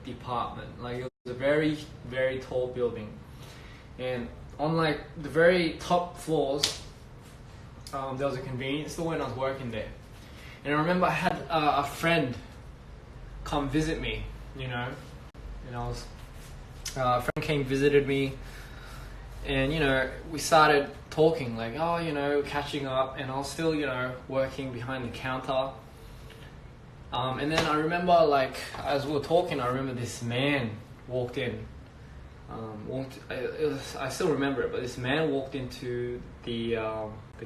department. Like, it was a very, very tall building, and on like the very top floors, there was a convenience store when I was working there. And I remember I had a friend come visit me, and a friend came visited me, and we started talking, like, catching up, and I was still working behind the counter. And then I remember, like, as we were talking, I remember this man walked in. I still remember it, but this man walked into the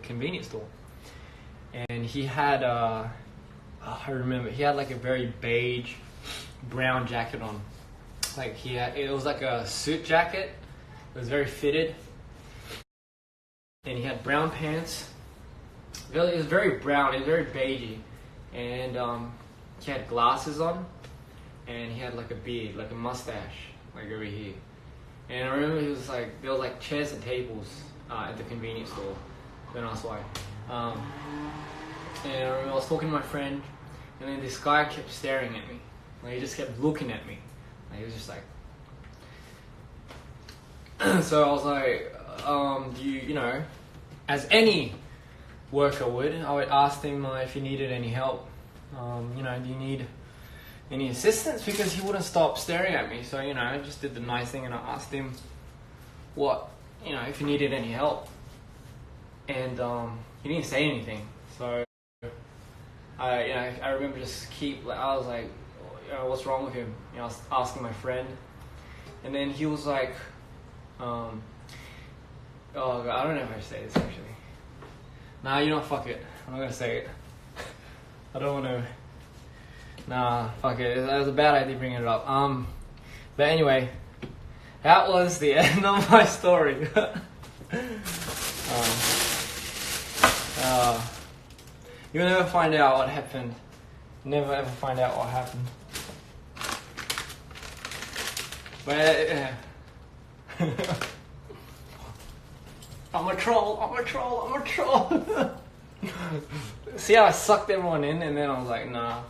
convenience store, and he had I remember he had like a very beige brown jacket on. Like, it was like a suit jacket. It was very fitted, and he had brown pants. It was very brown. It was very beigey, and he had glasses on, and he had like a beard, like a mustache, like over here. And I remember there was like chairs and tables at the convenience store when I was white. And I remember I was talking to my friend, and then this guy kept staring at me. Like, he just kept looking at me. Like, he was just like. So I was like, do you, as any worker would, I would ask him if he needed any help. Do you need any assistance? Because he wouldn't stop staring at me. So, I just did the nice thing, and I asked him if he needed any help. And he didn't say anything. So I remember I was like, what's wrong with him? I was asking my friend, and then he was like, oh God, I don't know if I should say this actually. Nah, fuck it. I'm not gonna say it. I don't want to. Nah, fuck it. That was a bad idea bringing it up. But anyway, that was the end of my story. You'll never find out what happened. Never ever find out what happened. But I'm a troll. See how I sucked everyone in, and then I was like, nah.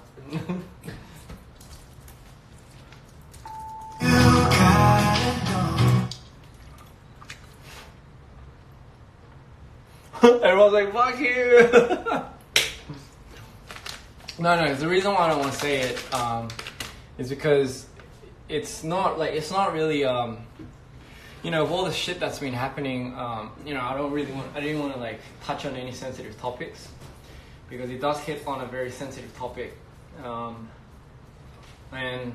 Everyone's like, fuck you. No, the reason why I don't want to say it is because it's not really of all the shit that's been happening, I didn't want to like touch on any sensitive topics, because it does hit on a very sensitive topic, and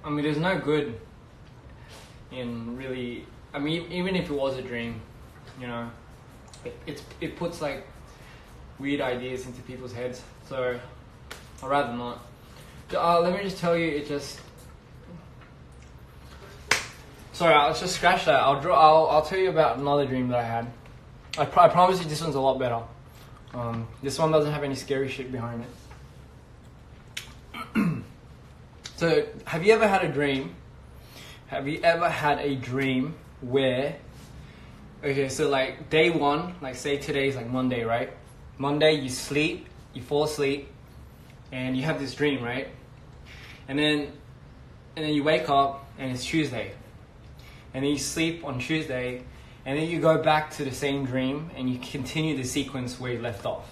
I mean, there's no good in really, I mean, even if it was a dream, it puts like weird ideas into people's heads, so I'd rather not. Let me just tell you, sorry, let's just scratch that. I'll tell you about another dream that I had. I promise you this one's a lot better. This one doesn't have any scary shit behind it. So, have you ever had a dream? Have you ever had a dream where, okay, so like day one, like say today's like Monday, right? Monday you fall asleep, and you have this dream, right? And then you wake up and it's Tuesday. And then you sleep on Tuesday, and then you go back to the same dream, and you continue the sequence where you left off.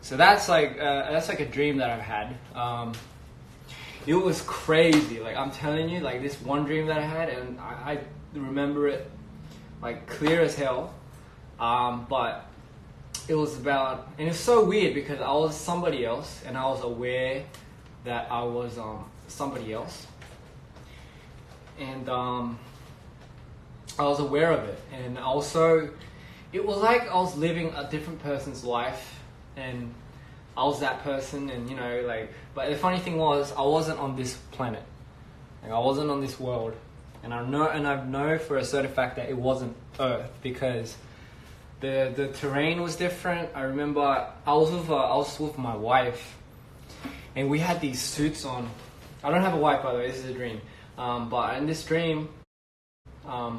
So that's like a dream that I've had. It was crazy. Like, I'm telling you, like this one dream that I had, and I remember it like clear as hell. But it was about, and it's so weird because I was somebody else, and I was aware that I was somebody else. And I was aware of it, and also it was like I was living a different person's life, and I was that person, and but the funny thing was, I wasn't on this planet, like I wasn't on this world, and I know for a certain fact that it wasn't Earth, because the terrain was different. I remember I was with my wife, and we had these suits on. I don't have a wife, by the way, this is a dream. But in this dream, I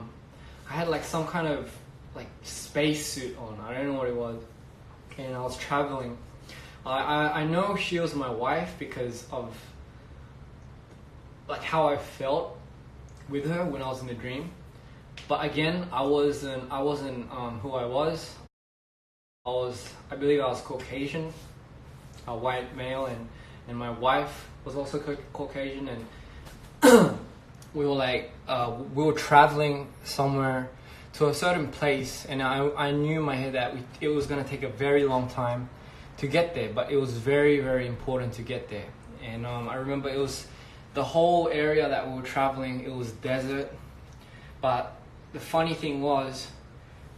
had like some kind of like space suit on. I don't know what it was. And I was traveling. I know she was my wife because of like how I felt with her when I was in the dream. But again, I wasn't who I was. I believe I was Caucasian, a white male, and my wife was also Caucasian, and we were traveling somewhere to a certain place, and I knew in my head that it was gonna take a very long time to get there, but it was very, very important to get there. And I remember it was the whole area that we were traveling, it was desert. But the funny thing was,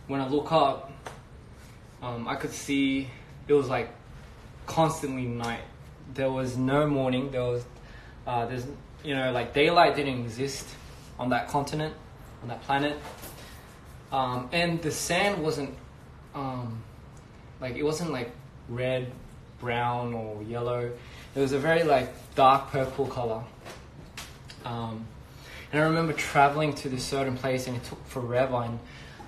when I look up, I could see it was like constantly night. There was no morning. There's like daylight didn't exist on that continent, on that planet. And the sand wasn't it wasn't like red, brown, or yellow. It was a very like dark purple color. And I remember traveling to this certain place, and it took forever.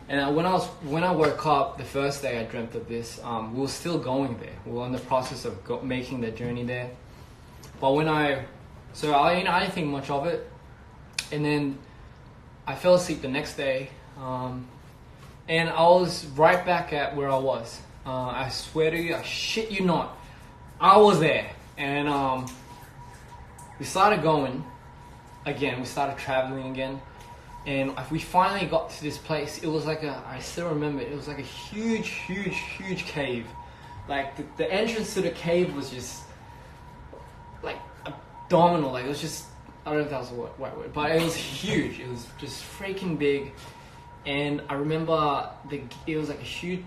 And when I woke up the first day I dreamt of this, we were still going there. We were in the process of making the journey there. But I didn't think much of it. And then I fell asleep the next day, and I was right back at where I was. I swear to you, I shit you not, I was there. And we started going again. We started traveling again. And we finally got to this place. It was like I still remember it was like a huge, huge, huge cave. Like the entrance to the cave was just like abdominal. Like it was just, I don't know if that was the right word, but it was huge. It was just freaking big. And I remember it was like a huge,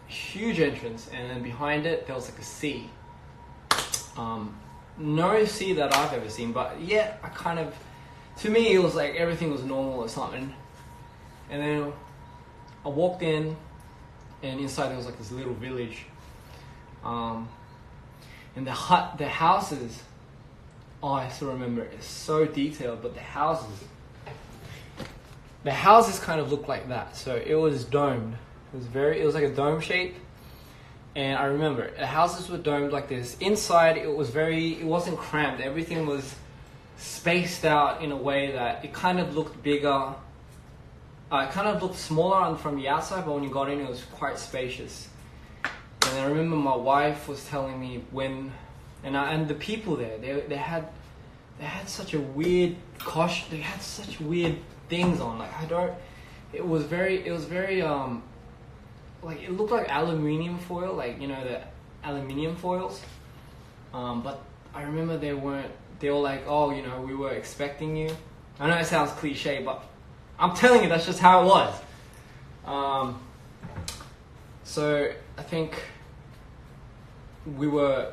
huge entrance, and then behind it there was like a sea. No sea that I've ever seen, but yeah, to me, it was like everything was normal or something. And then I walked in, and inside there was like this little village. And the houses, I still remember, it's so detailed, but the houses kind of looked like that. So it was domed. It was like a dome shape. And I remember the houses were domed like this. Inside, it wasn't cramped. Everything was spaced out in a way that it kind of looked bigger. It kind of looked smaller from the outside, but when you got in, it was quite spacious. And I remember my wife was telling me and the people there, they had such a weird they had such weird things on. Like it was very like it looked like aluminium foil, like the aluminium foils. But I remember they were like, oh, we were expecting you. I know it sounds cliche, but I'm telling you, that's just how it was. So I think we were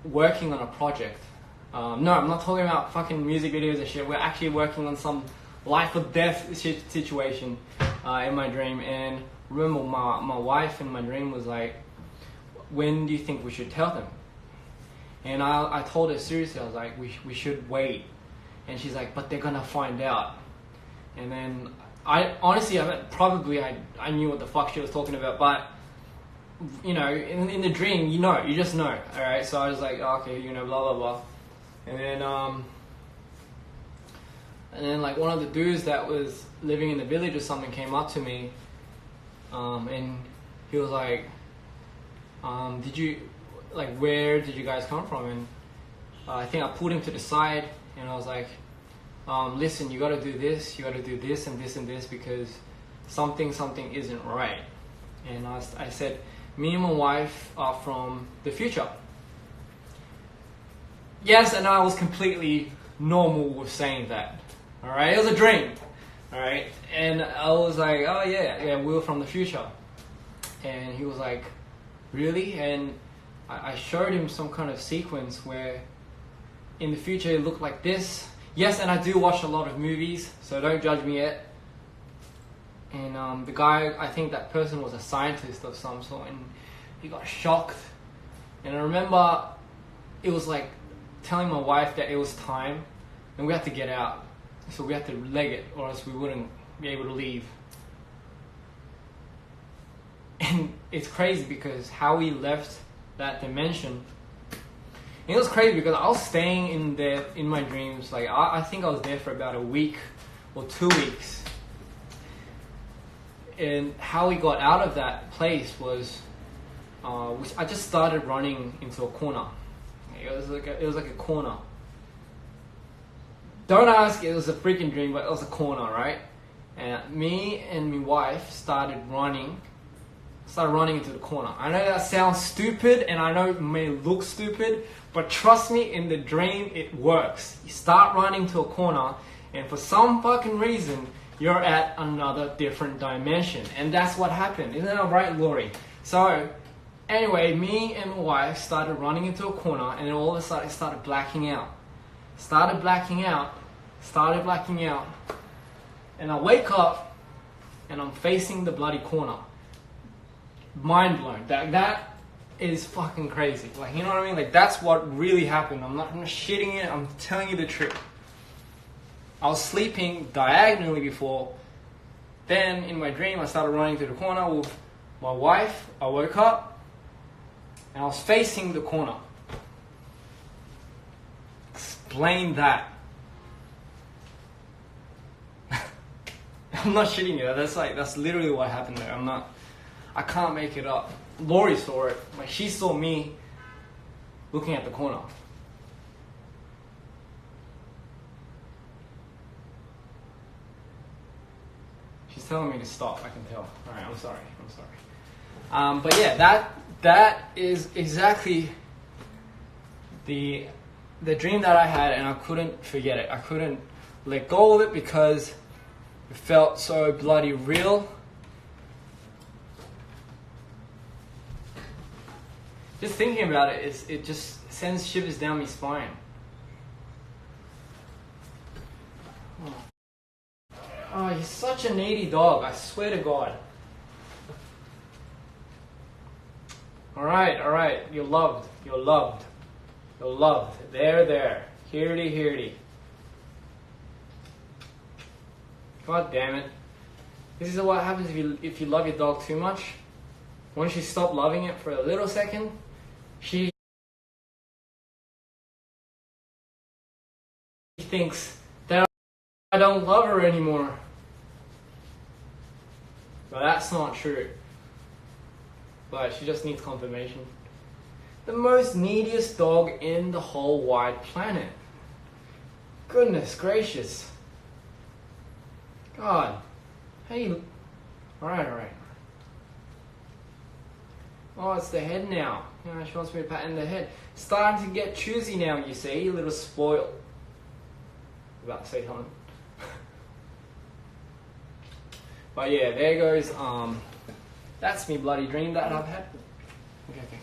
working on a project. No, I'm not talking about fucking music videos and shit. We're actually working on some life or death situation in my dream. And remember, my wife in my dream was like, when do you think we should tell them? And I told her seriously, I was like, we should wait. And she's like, but they're gonna find out. And then I knew what the fuck she was talking about, but in the dream, you just know, alright? So I was like, oh, okay, blah blah blah. And then like one of the dudes that was living in the village or something came up to me, and he was like, where did you guys come from? And I think I pulled him to the side, and I was like, listen, you gotta do this, and this and this, because something isn't right. And I said, me and my wife are from the future. Yes, and I was completely normal with saying that. Alright, it was a dream. Alright, and I was like, oh yeah, we're from the future. And he was like, really? And I showed him some kind of sequence where in the future it looked like this. Yes, and I do watch a lot of movies, so don't judge me yet. And the guy, I think that person was a scientist of some sort, and he got shocked. And I remember it was like telling my wife that it was time and we had to get out. So we had to leg it, or else we wouldn't be able to leave. And it's crazy because how we left that dimension, And it was crazy because I was staying in there in my dreams. Like I think I was there for about a week or 2 weeks. And how we got out of that place was, I just started running into a corner. It was like a corner. Don't ask, it was a freaking dream, but it was a corner, right? And me and my wife started running into the corner. I know that sounds stupid, and I know it may look stupid, but trust me, in the dream, it works. You start running to a corner, and for some fucking reason, you're at another different dimension. And that's what happened. Isn't that right, Lori? So, anyway, me and my wife started running into a corner, and then all of a sudden, it started blacking out. And I wake up, and I'm facing the bloody corner. Mind blown. That is fucking crazy. Like, you know what I mean? Like, that's what really happened. I'm not shitting it. I'm telling you the truth. I was sleeping diagonally before. Then, in my dream, I started running to the corner with my wife. I woke up, and I was facing the corner. Explain that. I'm not shitting you. That's literally what happened there. I can't make it up. Lori saw it. Like, she saw me looking at the corner. She's telling me to stop. I can tell. All right, I'm sorry. But yeah, that is exactly the dream that I had, and I couldn't forget it. I couldn't let go of it because it felt so bloody real. Just thinking about it, it just sends shivers down my spine. Oh, you're such a needy dog, I swear to God. Alright, you're loved. There. Hearty. God damn it. This is what happens if you love your dog too much. Once you stop loving it for a little second, she thinks that I don't love her anymore. But that's not true. But she just needs confirmation. The most neediest dog in the whole wide planet. Goodness gracious. God. Hey. Alright. Oh, it's the head now. You know, she wants me to pat in the head. Starting to get choosy now, you see. A little spoiled. About to say something. But yeah, there goes. That's me bloody dream that I've had. Okay.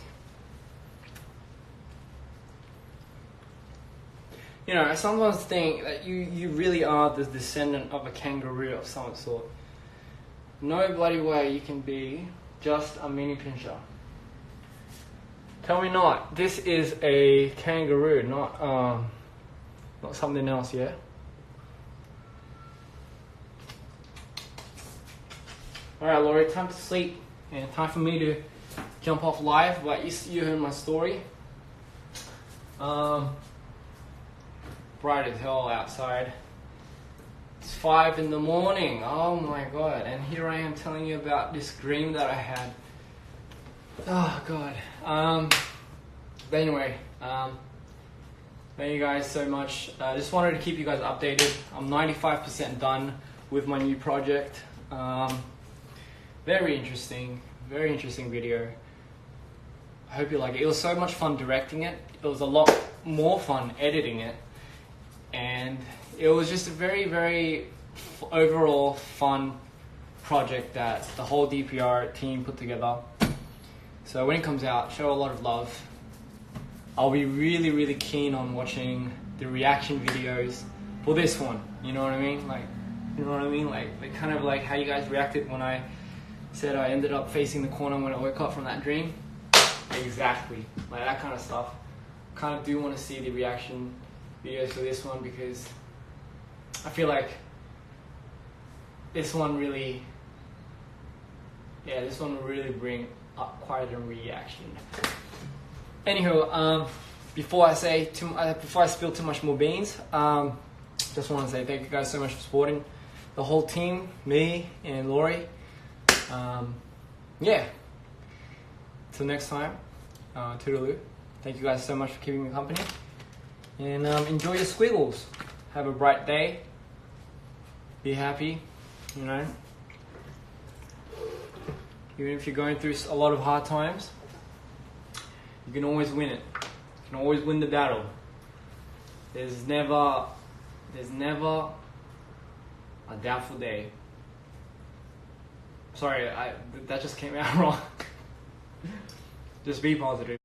You know, I sometimes think that you really are the descendant of a kangaroo of some sort. No bloody way you can be just a mini pinscher. Tell me not. This is a kangaroo, not something else, yeah? Alright, Lori, time to sleep. And time for me to jump off live, but you heard my story. Bright as hell outside. It's 5 in the morning. Oh my God. And here I am telling you about this dream that I had. Oh God. But anyway, thank you guys so much. Just wanted to keep you guys updated. I'm 95% done with my new project. Very interesting video. I hope you like it. It was so much fun directing it. It was a lot more fun editing it. And it was just a very overall fun project that the whole DPR team put together. So when it comes out, show a lot of love. I'll be really keen on watching the reaction videos for this one. You know what I mean? Like, you know what I mean? Like kind of like how you guys reacted when I said I ended up facing the corner when I woke up from that dream. Exactly, like that kind of stuff. Kind of do want to see the reaction videos for this one because I feel like this one will really bring up quite a reaction. Anywho, before I spill too much more beans, just want to say thank you guys so much for supporting the whole team, me and Lori. Yeah. Till next time, toodaloo. Thank you guys so much for keeping me company. And enjoy your squiggles. Have a bright day. Be happy, you know. Even if you're going through a lot of hard times, you can always win it. You can always win the battle. There's never a doubtful day. Sorry, that just came out wrong. Just be positive.